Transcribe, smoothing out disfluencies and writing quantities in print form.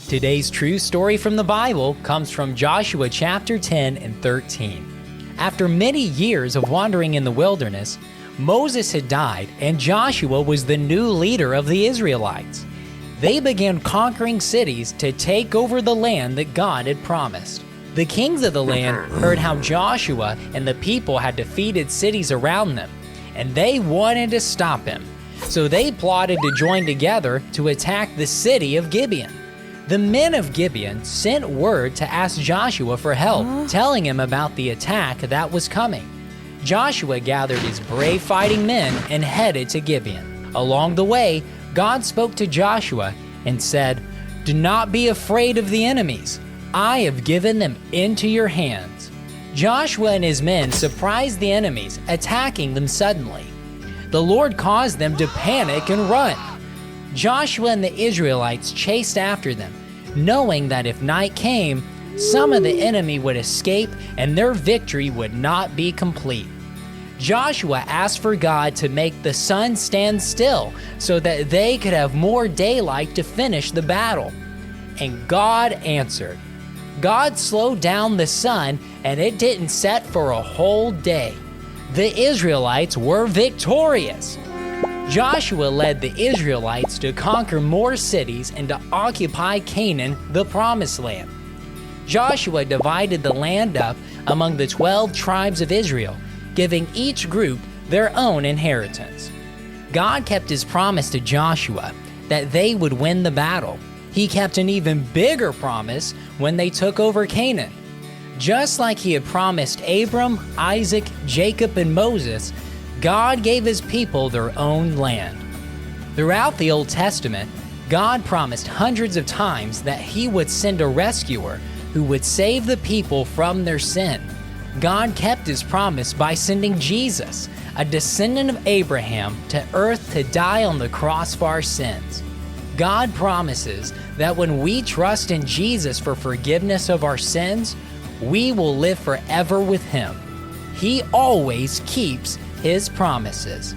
Today's true story from the Bible comes from Joshua chapter 10 and 13. After many years of wandering in the wilderness, Moses had died and Joshua was the new leader of the Israelites. They began conquering cities to take over the land that God had promised. The kings of the land heard how Joshua and the people had defeated cities around them, and they wanted to stop him. So they plotted to join together to attack the city of Gibeon. The men of Gibeon sent word to ask Joshua for help, telling him about the attack that was coming. Joshua gathered his brave fighting men and headed to Gibeon. Along the way, God spoke to Joshua and said, "Do not be afraid of the enemies. I have given them into your hands." Joshua and his men surprised the enemies, attacking them suddenly. The Lord caused them to panic and run. Joshua and the Israelites chased after them, knowing that if night came, some of the enemy would escape and their victory would not be complete. Joshua asked for God to make the sun stand still so that they could have more daylight to finish the battle. And God answered. God slowed down the sun and it didn't set for a whole day. The Israelites were victorious. Joshua led the Israelites to conquer more cities and to occupy Canaan, the promised land. Joshua divided the land up among the 12 tribes of Israel, giving each group their own inheritance. God kept his promise to Joshua that they would win the battle. He kept an even bigger promise when they took over Canaan. Just like he had promised Abram, Isaac, Jacob, and Moses, God gave his people their own land. Throughout the Old Testament, God promised hundreds of times that he would send a rescuer who would save the people from their sin. God kept his promise by sending Jesus, a descendant of Abraham, to earth to die on the cross for our sins. God promises that when we trust in Jesus for forgiveness of our sins, we will live forever with him. He always keeps his promises.